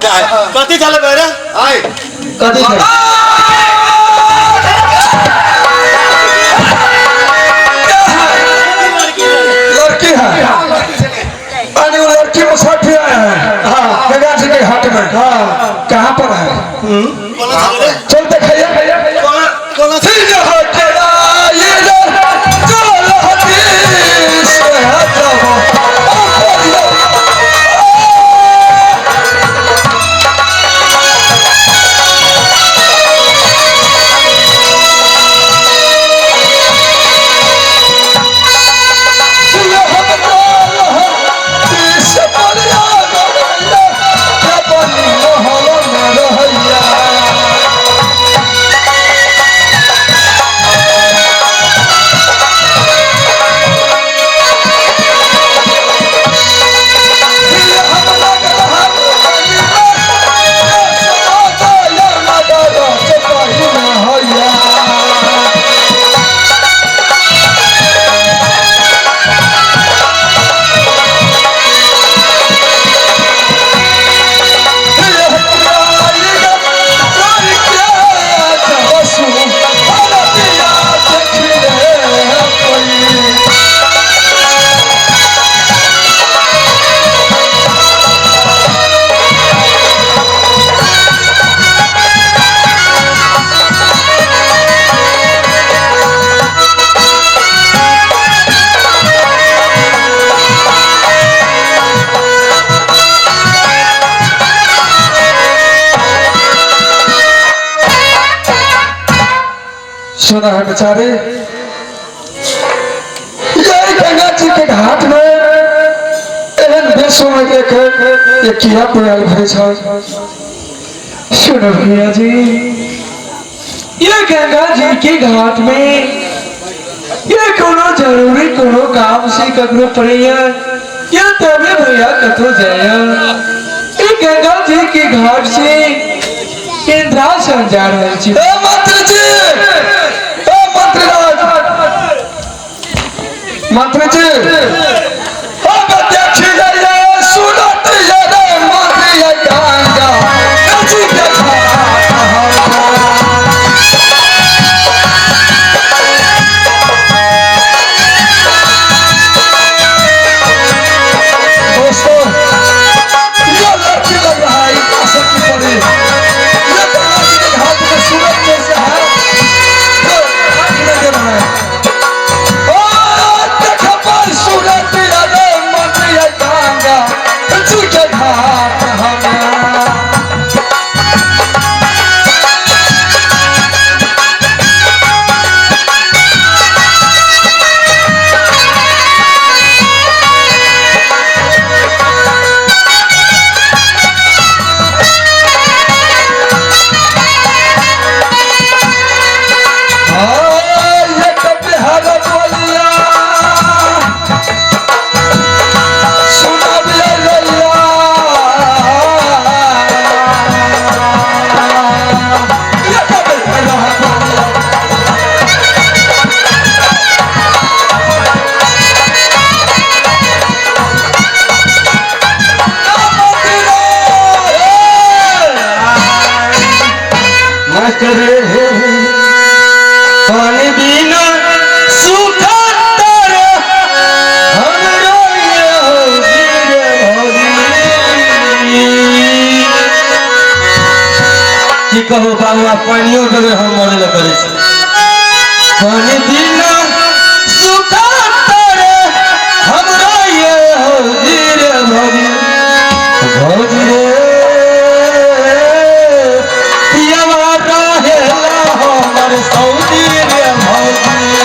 कथी चले बेरे आय कथी लड़की है अरे वो लड़की मुसाफिर आया है गंगा जी के घाट में कहाँ पर है चल दिखाइए कौन सुना है बेचारे यही गंगा जी के घाट में एहन विश्व में देखे ये किया प्रयाल भरे सुनो भैया जी ये गंगा जी के घाट में ये कोनो जरूरी कोनो काम से ककरो पड़ैया या तबे भैया कतो जाया ये गंगा जी के घाट से इंद्रासन जा रहे छी मंत्री जी मंत्री जी अब देखी जाइए सुनत रे मंत्री गंगा नदी के दोस्तों ये लड़की लग रहा है आसन की पड़ी ये गंगा जी के घाट में सूरज जैसे है जो आँख लगे रहा है पानी बिना सूखा तारा हमरो ये की कहो बाबा पानियों के हम मरे ल करे छी पानी बिना सूखा तारा हमरो ये भौजी रे सऊदी रे भौजी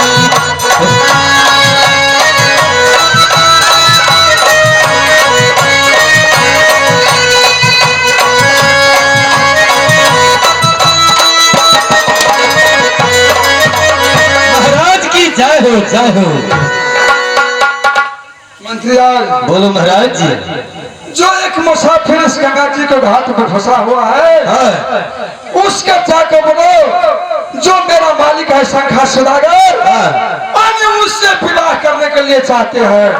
महाराज की जय हो जय हो मंत्री बोलो महाराज जी जो एक मुसाफिर इस गंगा जी के घाट में फंसा हुआ है उसका जाकर बोलो जो मेरा मालिक है शंखा सौदागर उससे विवाह करने के लिए चाहते हैं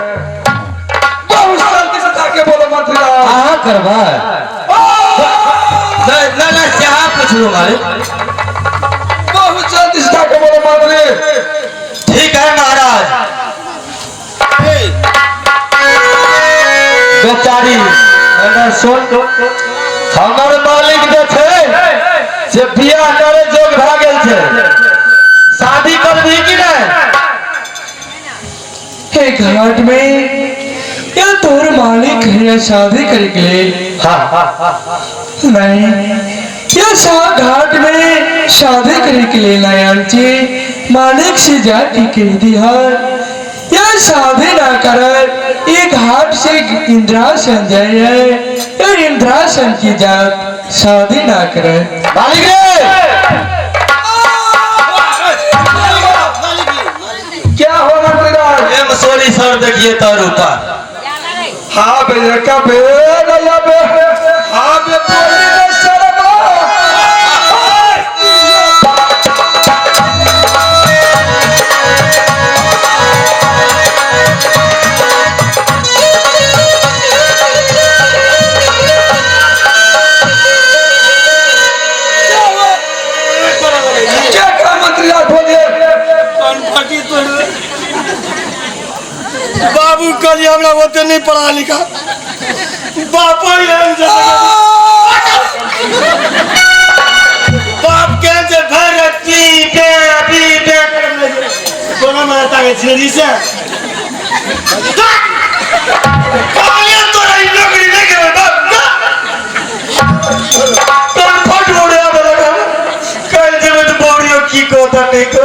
बहुत जल्दी से जाके बोलो मंत्री करवा पूछ लो मालिक। बहुत प्रतिष्ठा के बोलो मंत्री। ठीक है महाराज। बेचारी सुन, हमर मालिक जो छे से बियाह करे जोग भ गेल छे, शादी करबी कि नहीं? हे घाट में या तोर मालिक है शादी करे के लिए? नहीं, या घाट में शादी करे के लिए लायन चे मालिक से जाके कह दिया या शादी ना कर, ये घाट से इंद्रासन जाए, या इंद्रासन की जात शादी ना करे। मालिक रे, क्या हो मंत्रीराज? ये मसोली सर देखिए तार ऊपर। हाँ बेटा बे नया बे, हाँ बे बोली ना शर्मा। क्या कहा मंत्रीराज बोलिए? बाबू कल हमरा होते नहीं पढ़ा लिखा, बापो बाप के जे भरती पे अभी पे कोनो माता के छेरी से काया तोरा इ नौकरी नहीं करे बाप तो फट मोड़े बड़ा कल जेबे तो बोरियो की कोता नहीं को।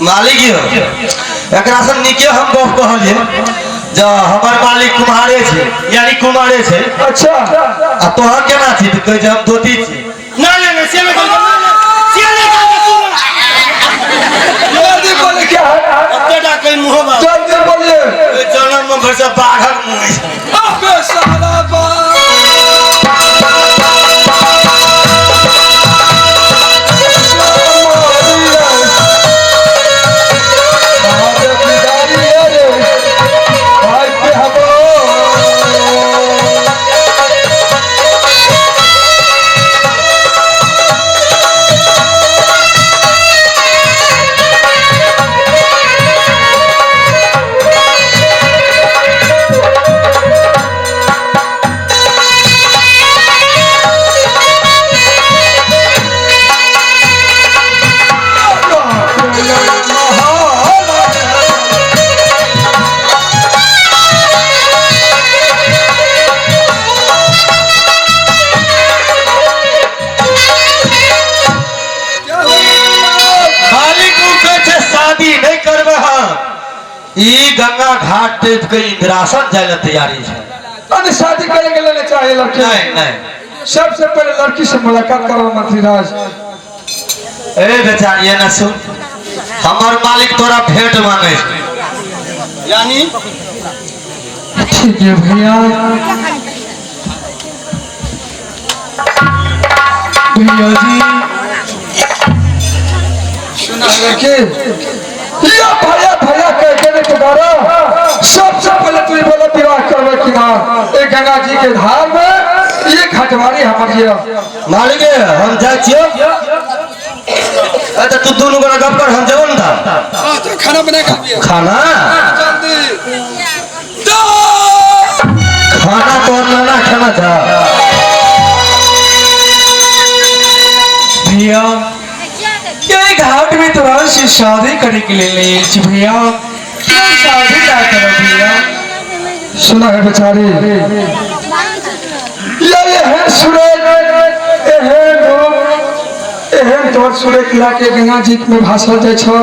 मालिक हो एकरा से निके हम गप कहलिए जो हमर मालिक कुमारे छे, यानी कुमारे छे। अच्छा, आ तोहर केना छी? तो कह जे हम धोती छी। ना ना ना से में से जल्दी बोले क्या है? अतेटा कई मुंह में जल्दी बोलिए। जनम में भरसा बाहर मुंह है। अबे साला बा गंगा घाट देख के इंद्रासन जाए तैयारी है। अरे शादी करे के लिए चाहिए लड़की? नहीं नहीं, सबसे पहले लड़की से मुलाकात करो मंत्रीराज। ए बेचारी ना सुन, हमार मालिक तोरा भेंट मांगे यानी ठीक है भैया। भैया जी सुना है कि या भैया भैया कह के नहीं पुकारो। सबसे पहले तू बोला विवाह करवे कि ना? एक गंगा जी के धार में ये खटवारी हमारी मालिक हम जाए छियो। अच्छा तू दोनों का गप कर, हम जाओ ना तो खाना बना खा खाना जल्दी खाना तो ना खाना था भैया। ये घाट में तुम्हारे से शादी करने के लिए ले भैया। क्या शादी क्या करो भैया? सुना है बेचारी ये है सूरज एहन तोर सूरज इलाके गंगा जी में भाषण दे छो।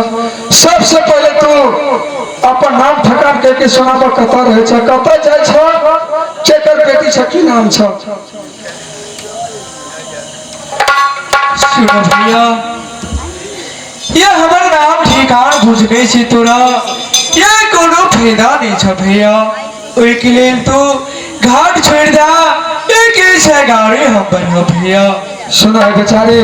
सबसे पहले तू अपन नाम ठकान के सुनाब कता रहे छ, कता जाय छ, केकर बेटी छ, की नाम छ? सुनो भैया, ये हमार नाम ठिकान बुझने से तोरा ये कोनो फायदा नहीं छ भैया। ओई के लिए तू घाट छोड़ दा, एक ऐसे गाड़ी हम बनो भैया। सुना है बेचारे,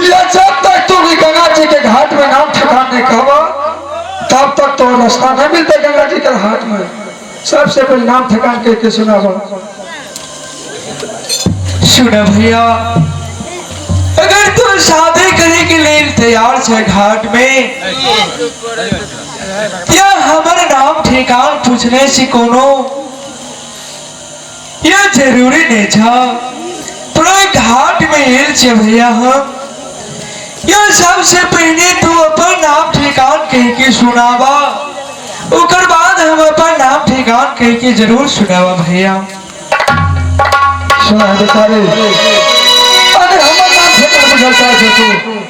ये जब तक तू गंगा जी के घाट में नाम ठिकान नहीं कहवा तब तक तो रास्ता नहीं मिलता गंगा जी के हाथ में। सबसे पहले नाम ठिकान कह के सुना सुना भैया, अगर तू शादी करने के लिए तैयार है घाट में, या हमारे नाम ठिकान पूछने से कोनो यह जरूरी नहीं था। पूरे घाट में हिल छे भैया हम, यह सबसे पहले तू अपन नाम ठिकान कह के सुनावा, उकर बाद हम अपन नाम ठिकान कह के जरूर सुनावा भैया। सुना बेचारे, अरे हमारा नाम ठिकान बुझलता है तू।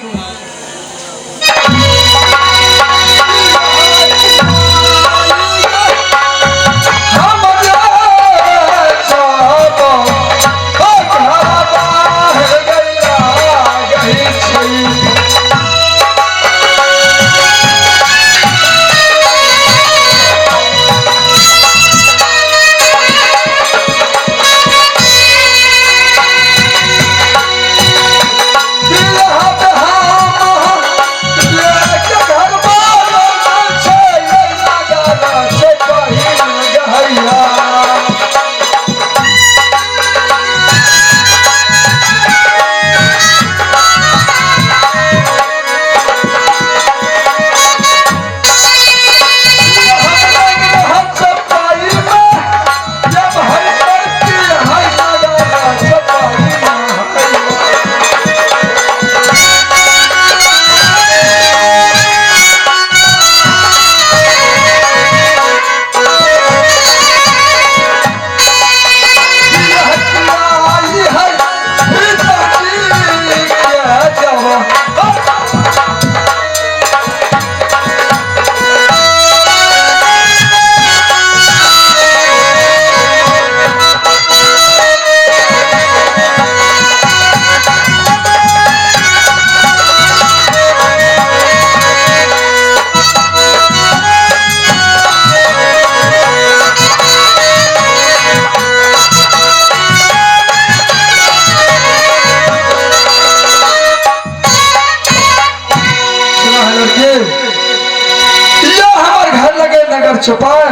छुपाए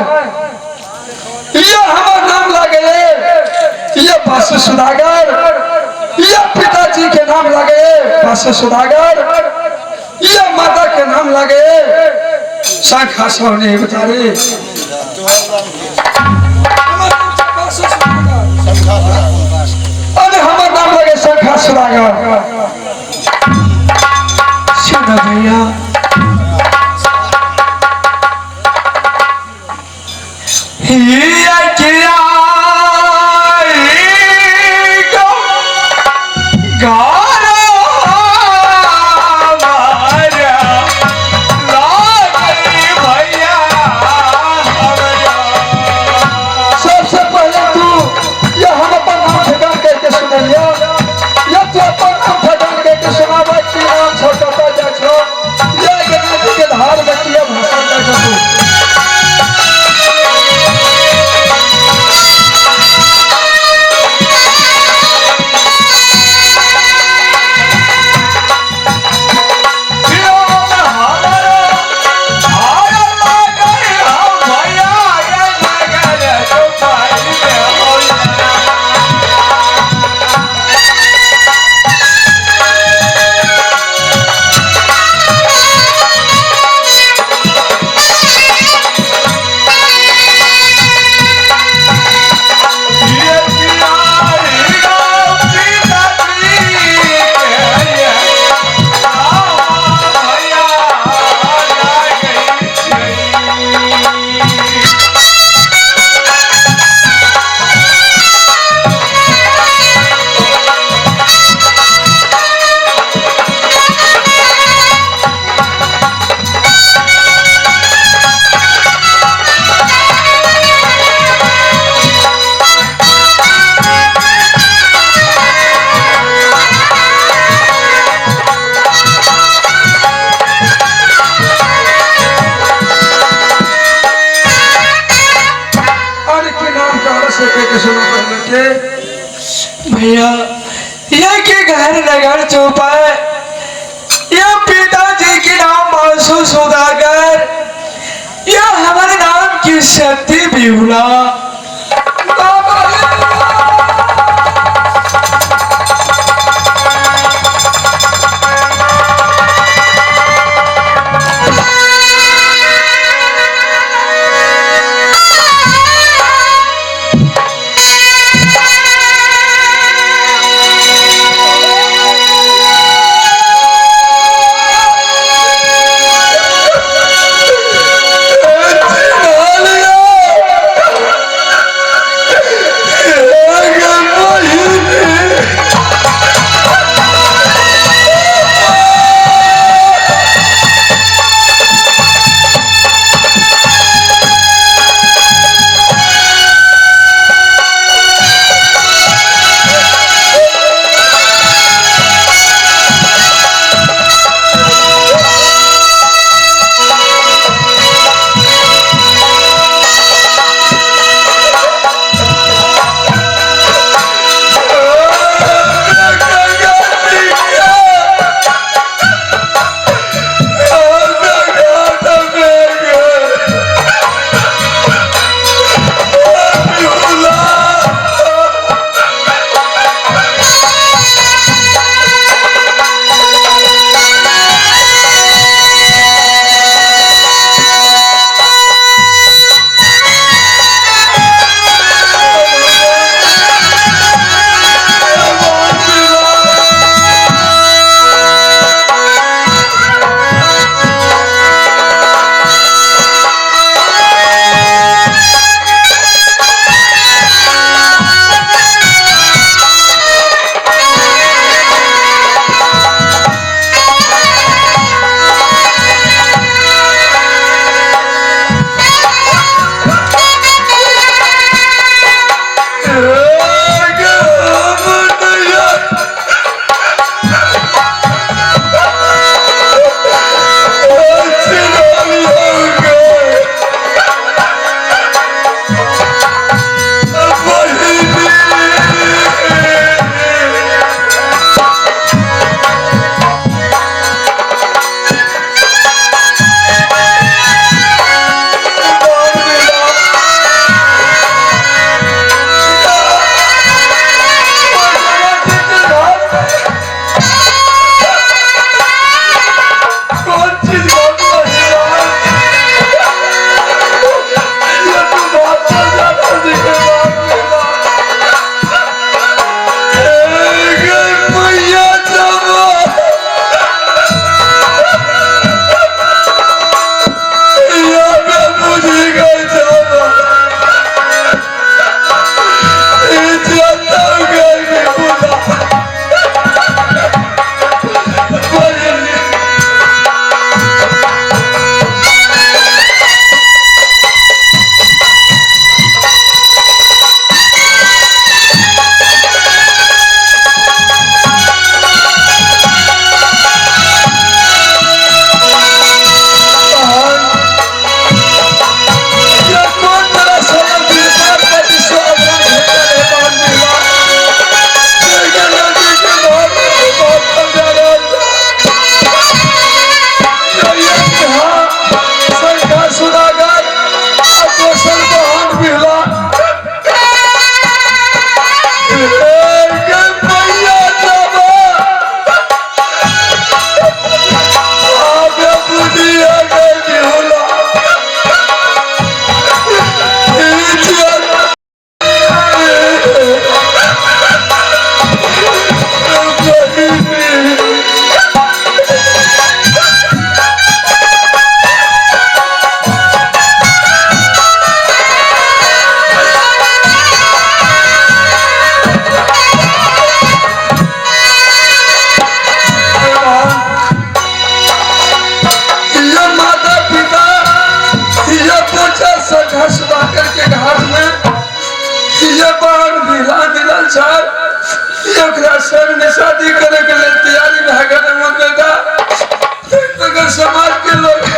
ये हमारा नाम लगे, ये बस सुदागर, ये पिताजी के नाम लगे बस सुदागर, ये माता के नाम लगे शाखा सोने बेचारे। अरे हमारा नाम लगे शाखा सुदागर। सुनो भैया, भैया ये के घर नगर चौपाए, ये पिताजी के नाम मासू सौदागर, यह हमारे नाम की शक्ति बिहुला। संग में शादी करे के लिए तैयारी में है मुंडेगा तो समाज के लोग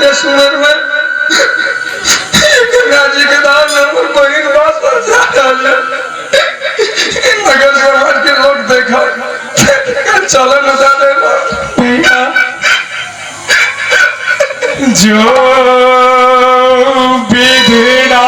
ये सुनर में गंगा जी के दान नंबर बहिन बात पर जा रहा मगर समाज के लोग देखा चलो न जाते भैया जो विधिना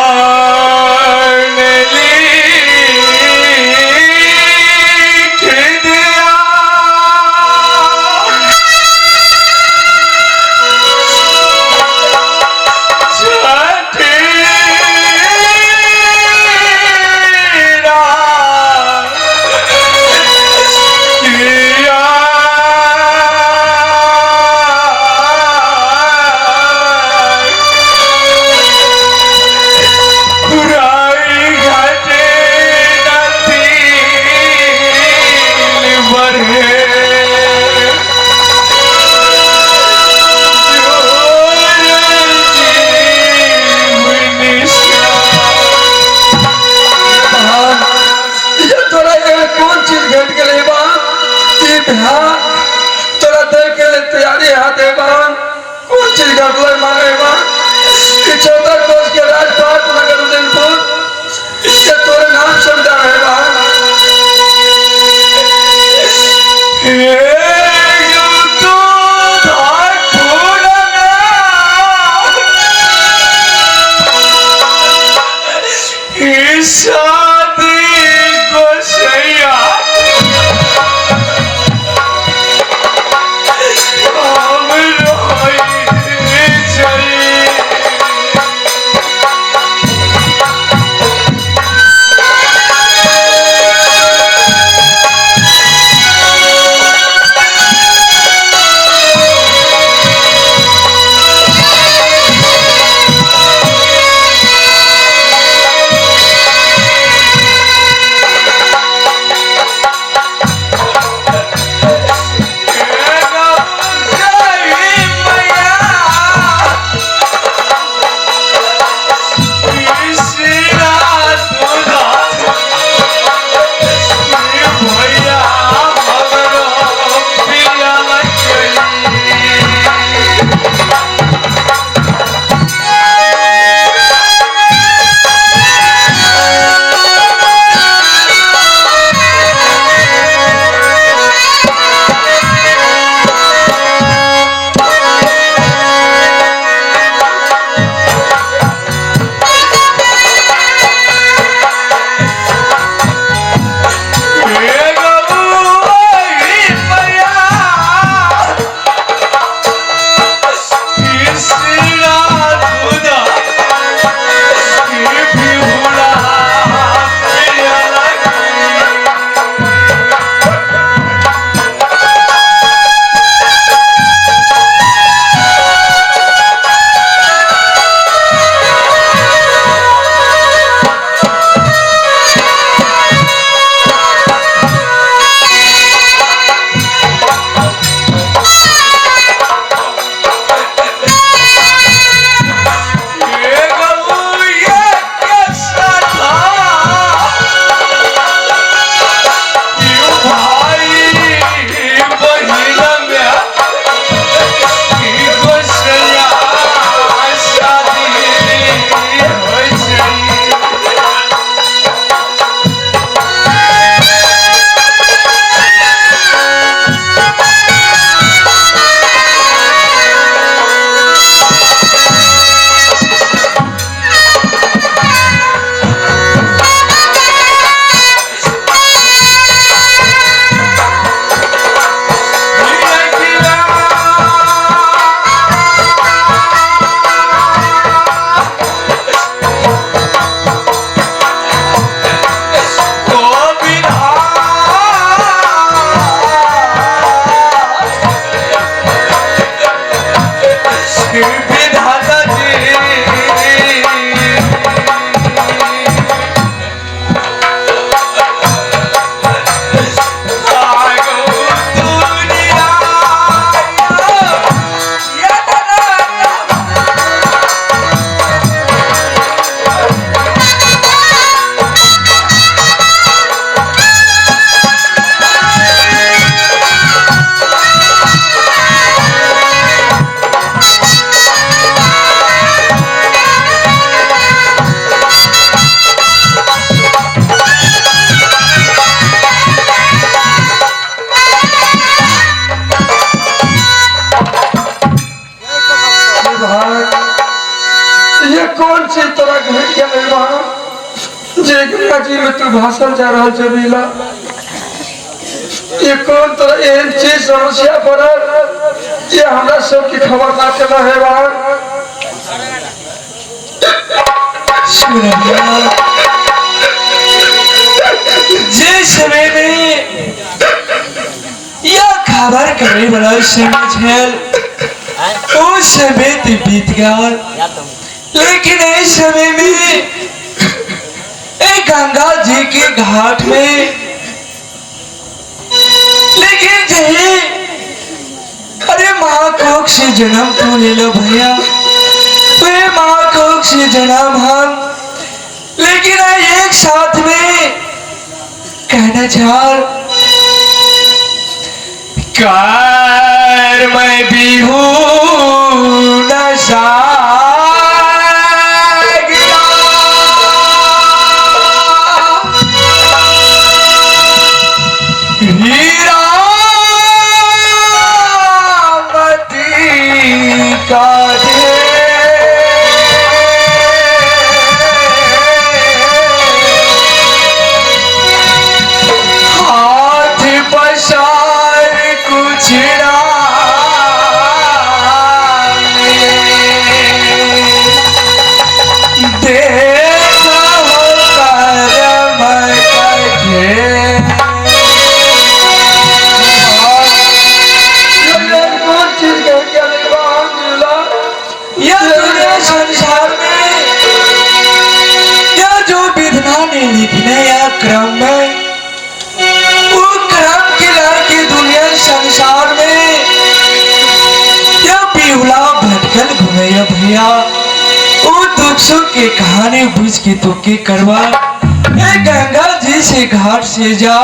में तू भाषण जा रहा जमीला ये कौन तरह एन चीज समस्या पड़ल ये हमरा सब की खबर ना चला है बाहर जिस समय में यह खबर करे वाला समय झेल उस समय तो बीत गया लेकिन इस समय में एक गंगा जी के घाट में लेकिन जही अरे महाकोक से जन्म तू ले लो भैया वे महाकोक से जन्म हम लेकिन एक साथ में कहना चाह कार मैं भी हूँ नशा क्रम में वो क्रम के लड़के दुनिया संसार में या बिहुला भटकल घूमे या भैया वो दुख सुख के कहानी बुझ के तो के करवा गंगा जी से घाट से जा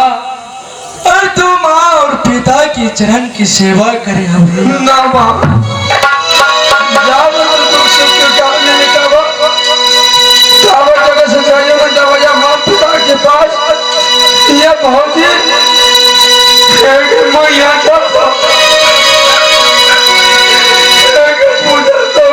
और तू माँ और पिता के चरण की सेवा करे हमें ना माँ जाओ तो दुख सुख के कहानी निकालो सावर जगह से जाइए बंदा भैया माँ पिता के पास ये बहुत ही मैं यहाँ जाता पूजा तो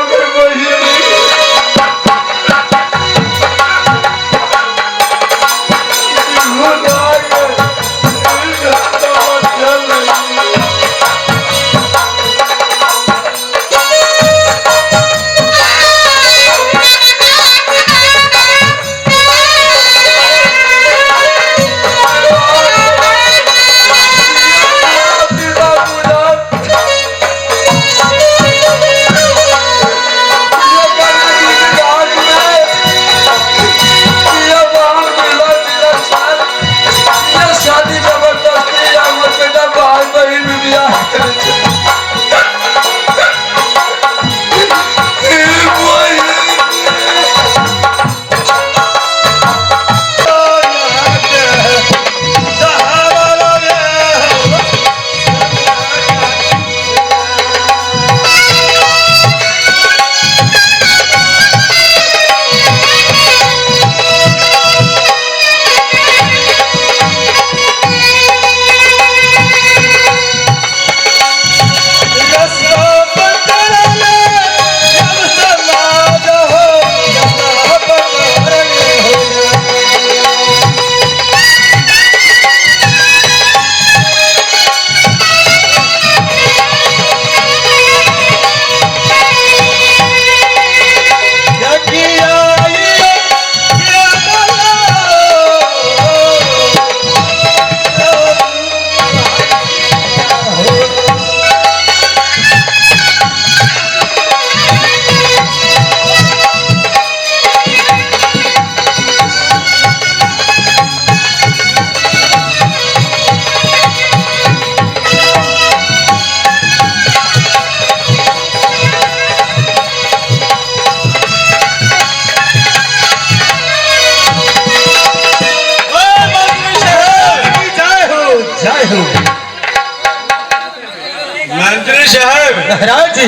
मंत्री साहब महाराज जी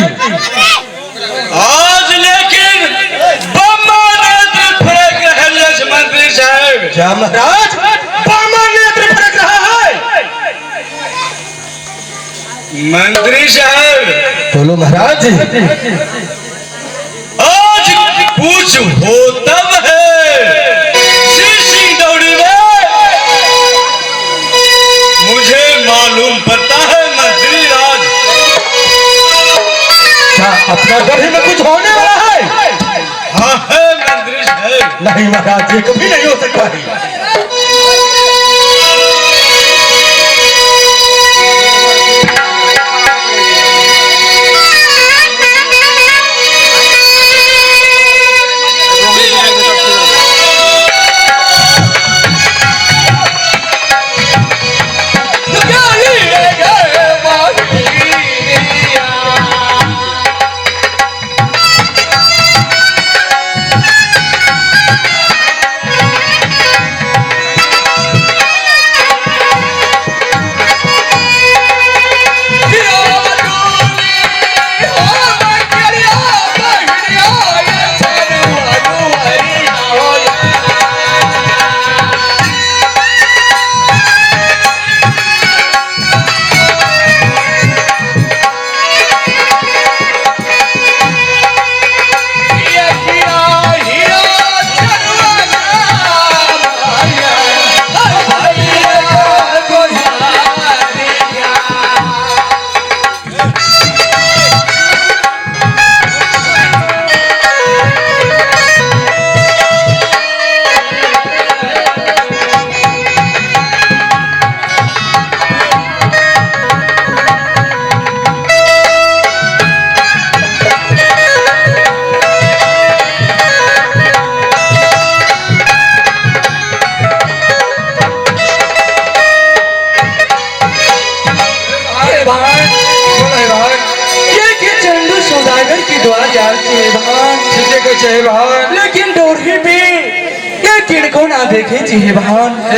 आज लेकिन बम्मा नेत्र फड़क रहे मंत्री साहब क्या महाराज बम्मा नेत्र फड़क रहा है मंत्री साहब बोलो महाराज जी आज कुछ हो तब है शीशी दौड़ी में नगर में कुछ होने वाला है? हाँ है मंत्री है। नहीं महाराज, ये कभी नहीं हो सकता है। लेकिन डोरी पे ये किनको ना देखे जी हे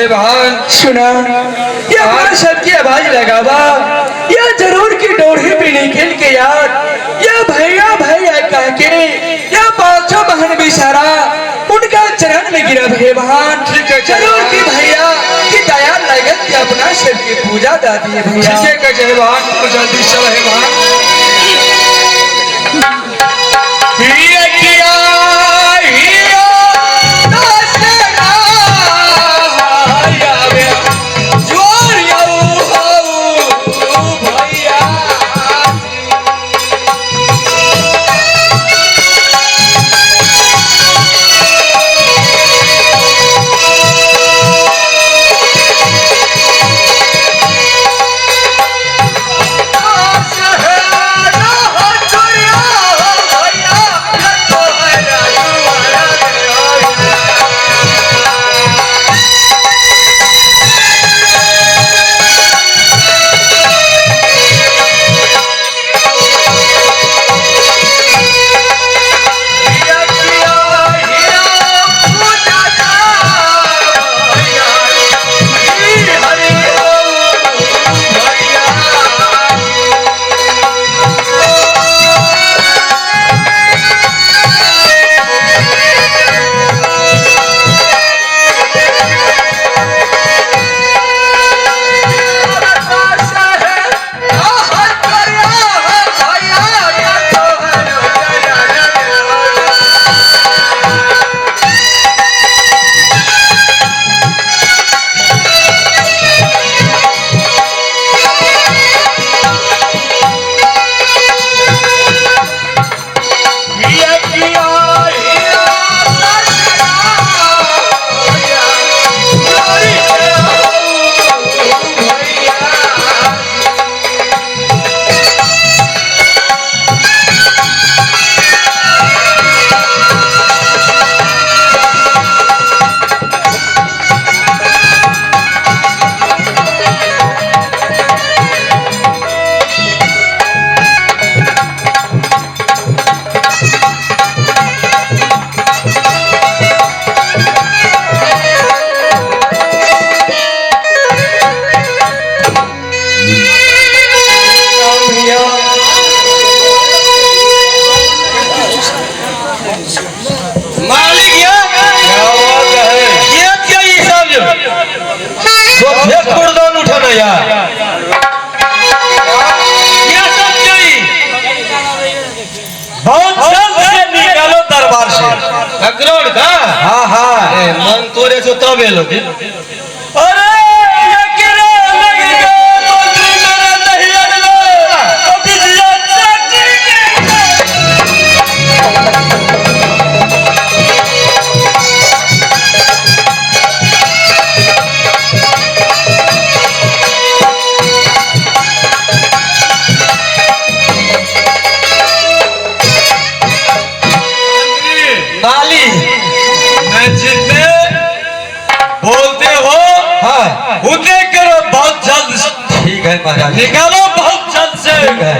भान सुना ये हमारे सबकी आवाज लगावा या जरूर की डोरी पे निकल के यार या भैया भैया कह के या पांचों बहन बिसारा उनका चरण में गिरा हे भान जरूर की भैया की दया लगत के अपना शिव की पूजा दादी है भैया जल्दी चल हे भान। अग्रोड़ का हाँ हाँ मन तोरे से तब एलो के अरे ये किरा लग गया तो तू मेरा नहीं अगला अभी जिया चाची के है महाराज। निकालो बहुत जल्द से। ठीक है।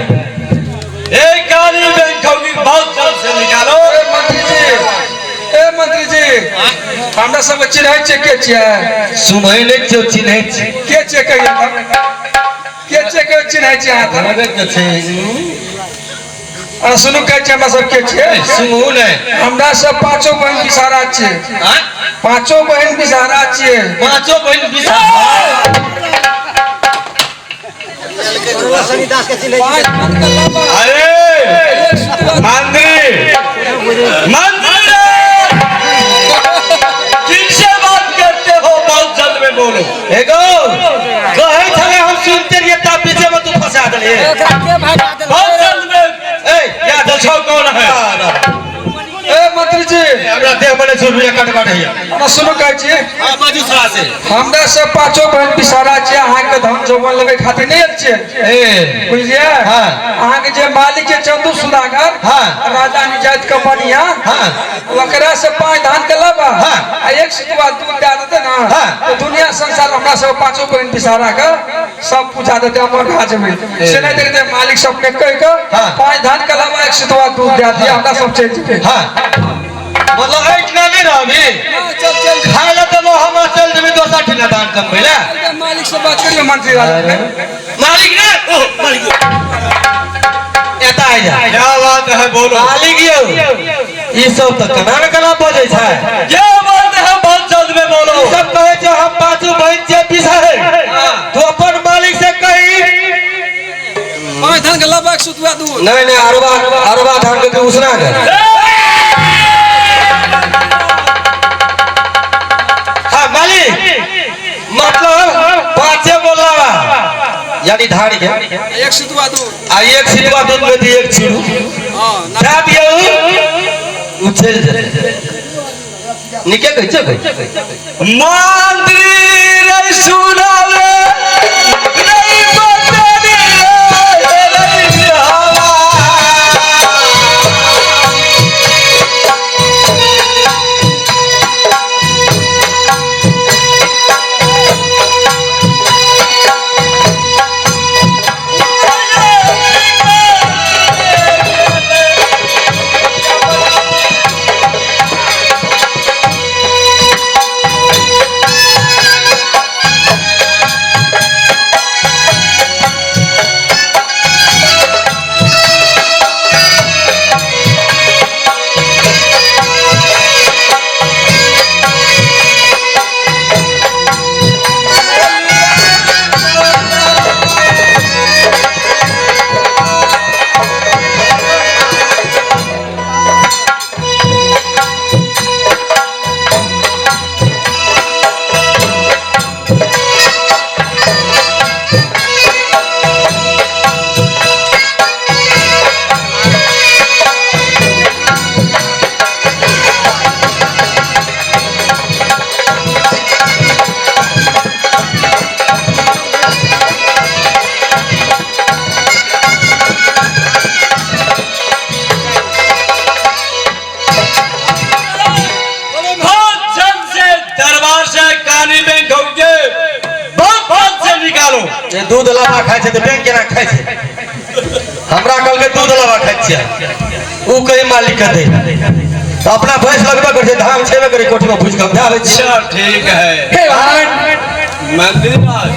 एक काली बैंक होगी, बहुत जल्द से निकालो। ए मंत्री जी हमरा सब चिन्है छै के छियै सुनै नहीं छो चिन्है छी के छियै कहियो के छियै के चिन्है छै अहाँ तऽ लगै के छै आ सुनु कहै छै हमरा सब के छियै सुनू ने हमरा सब पांचों बहन बिसारा छियै हां पांचों बहन बिसारा छियै पांचों बहन बिसा अरे मंत्री मंत्री किनसे बात करते हो, बहुत जल्द में बोलो। एगो कहे छले हम सुनते रहिए ता पीछे में तू फंसा देले बहुत जल्द में। ए क्या दलछाव कौन है? ए मंत्री जी हमरा देह बने छुरिया कट कट है हमरा सुनु कहै छी हां बाजूसरा से हमरा सब पांचों बहन बिसारा छियै अहाँ के धन जौवन लगे खातिर नहीं आयल छियै ए बुझलियै हाँ। अहाँ के जे मालिक छै चंदू सुधाकर हाँ। राजा निजात कंपनिया हाँ। ओकरा से 5 धान के लाबा हाँ। आ एक सितवा दूध दे देते ना हाँ। तो दुनिया संसार हमरा सब पांचों बहन बिसारा के सब पूछा देते हमर राज में से नहीं देखते मालिक सब ने कह के हाँ। 5 धान के लाबा एक सितवा दूध दे दिया हमरा सब चल जेते हां मतलब इतना नहीं रहबी चल खाए ला तो हम चल देबे दोसर ठिना दान कम भइला मालिक से बात करियो मंत्री राजा मालिक ने ओ मालिक एता आ जा क्या बात है, बोलो। मालिक यौ ई सब त कना कना बजै छै क्या बात है, बहुत जल्द में बोलो। ई सब कहे छै हम पांचों बहन छै बिसारे तू अपन मालिक से कही 5 धान के लाबा एक सितवा दूध नहीं नहीं अरबा धान के उसना कर हाँ मालिक मतलब पांचे बोला यानी धान के एक सितवा दूध आ एक सितवा दूध में दी एक छिड़ू हां खा दियो उछल जाए निके कह छै मंत्री रे सुनावे नहीं बतनी रे नहीं हवा। ये दूध लावा खाए छे तो बैंक केना खाए छे हमरा कल के दूध लावा खाए छे ऊ कहीं मालिक के दे तो अपना भैंस लगबे कर छे धान छेबे करे कोठी में भूज के आवे छे अच्छा ठीक है। हे भगवान मंत्री बात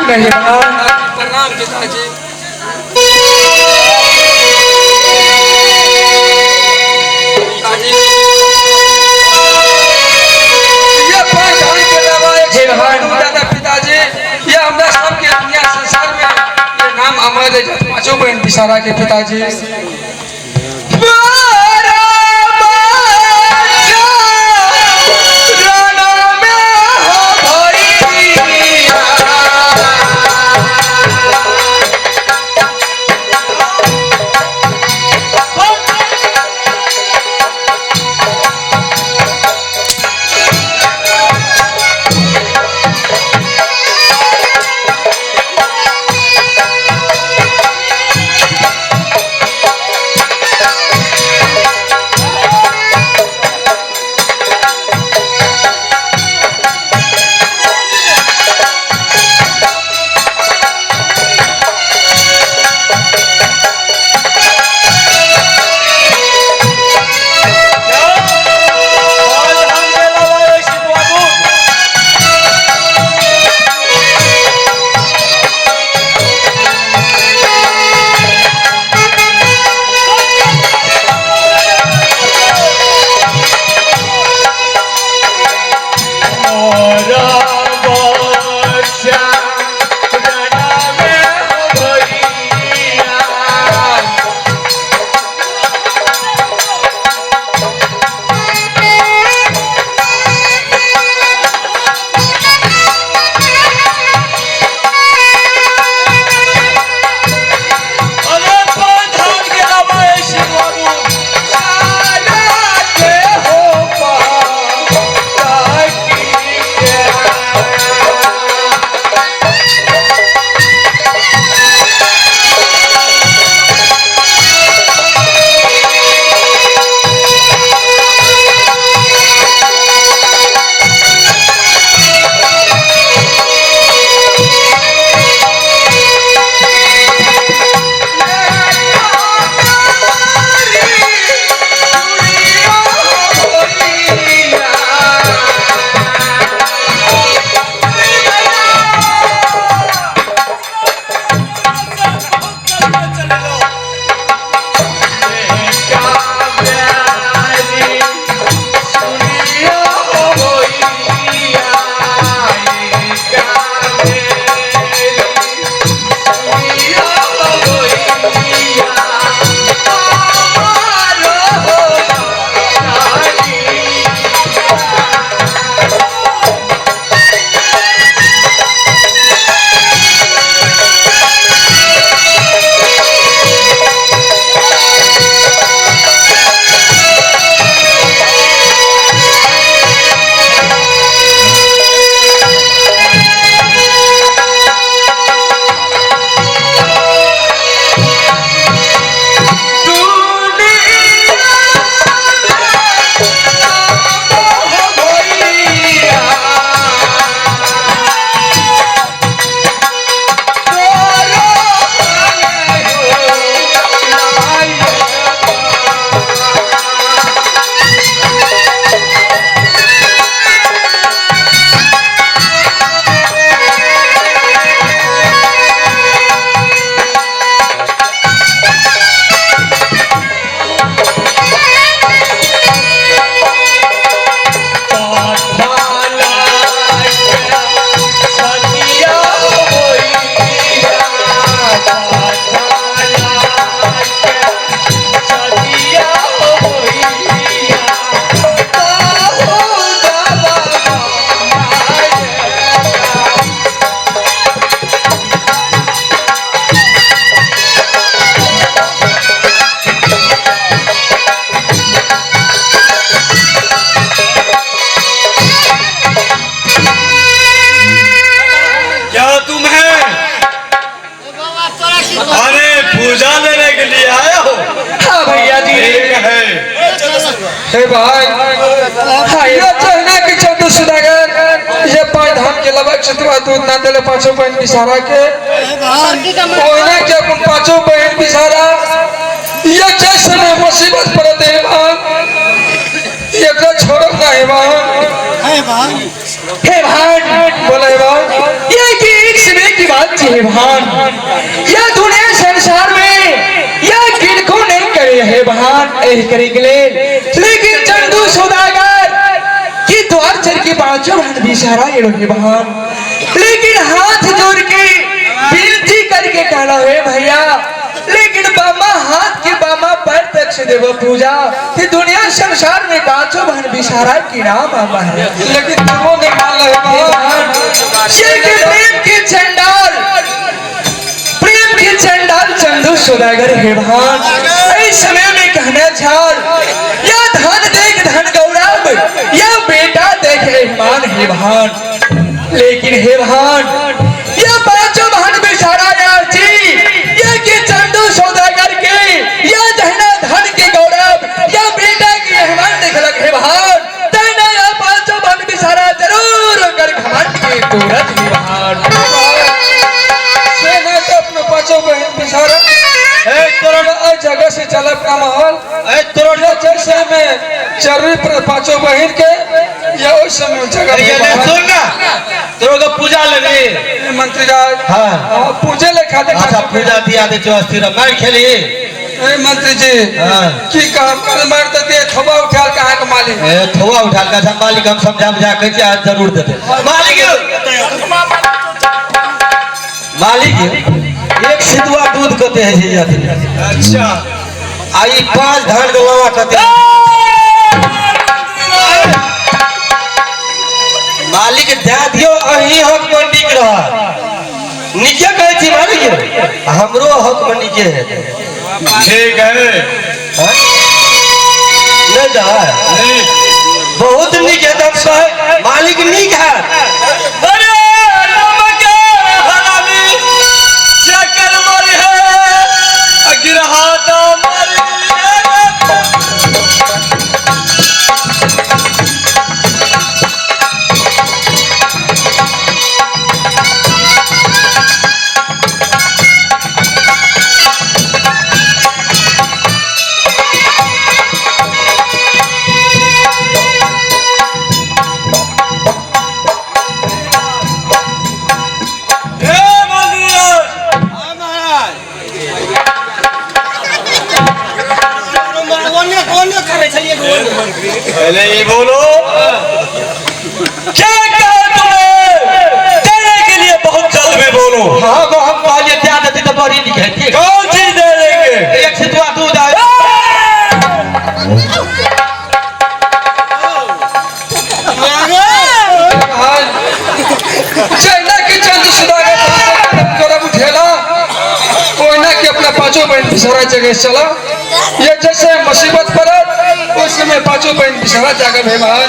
नहीं प्रणाम पिताजी पिताजी ये 5 धान के लावा एक सितवा दूध दादा पिताजी ये हमरा सबके दुनिया संसार में ये नाम अमर है पांचों बहन बिसारा के पिताजी हे भाई ये चाहना कि चंदू सुदागर ये 5 धान के लबक छतवा दूध ना देले 5 बहन बिसारा के ओना के अपन 5 बहन बिसारा ये जैसे में मुसीबत पड़त है ये का छोड़ो ना है भान बोले भान ये की एक समय की बात है भान ये दुनिया संसार में ये किनको नहीं करे है भान एही करे के लिए लेकिन चंदू सौदागर की द्वार चल के 5 बहन बिसारा ये लोग भान लेकिन हाथ जोड़ के विनती करके कहला है भैया लेकिन बामा हाथ के बामा पैर तक से देव पूजा कि दुनिया संसार में 5 बहन बिसारा की नाम बाबा है लेकिन तुमो ने मान ले प्रेम के चंडाल चंदू सौदागर है भान इस समय में कहना झाड़ या धन देख धन गौरव या बेटा देख ईमान है भान लेकिन हे भान या 5 बहन बिसारा यार जी या के चंदू सौदागर के या जहना धन के गौरव या बेटा के ईमान देखलक है भान तैना या 5 बहन बिसारा जरूर कर घमंड के तुरंत है भान सेना के अपने 5 बहन बिसारा जगह से चल अपना माहौल जैसे में जरूरी 5 बहन के या उस समय जगह सुनना तो पूजा लगे मंत्री राज हाँ पूजे ले खाते अच्छा पूजा दिया दे जो अस्थिर मार खेली मंत्री जी की काम कर मार देते थोबा उठा कहाँ का मालिक थोड़ा उठा का मालिक हम समझा बुझा के आज जरूर देते मालिक एक सितुआ दूध कते है जी जाती अच्छा आई 5 धान गवावा कते मालिक दे दियो अही हक में निक रहा निके कहे छी मालिक हमरो हक में निके है ठीक है नहीं जा बहुत निक है तब से मालिक निक है अरे नमक हरामी चक्कर मारी है गिरहा तो मारी पहले ये बोलो क्या कहा तुमने देने के लिए बहुत जल्द में बोलो हाँ वो हम कहलिए क्या देती तो बड़ी निक है ठीक कौन चीज दे देंगे एक सितुआ दूध आए सेना के चंदू सौदागर गौरव उठेला कोयना के अपना 5 बहन बिसारा जगह चला ये जैसे मुसीबत पड़त उस समय 5 बहन बिसारा जाकर मेहमान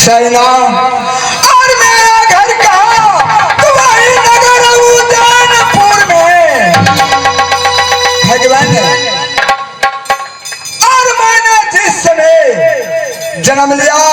चाइना और मेरा घर कहाँ तुम्हारी नगर उदयपुर में। भगवान और मैंने जिस समय जन्म लिया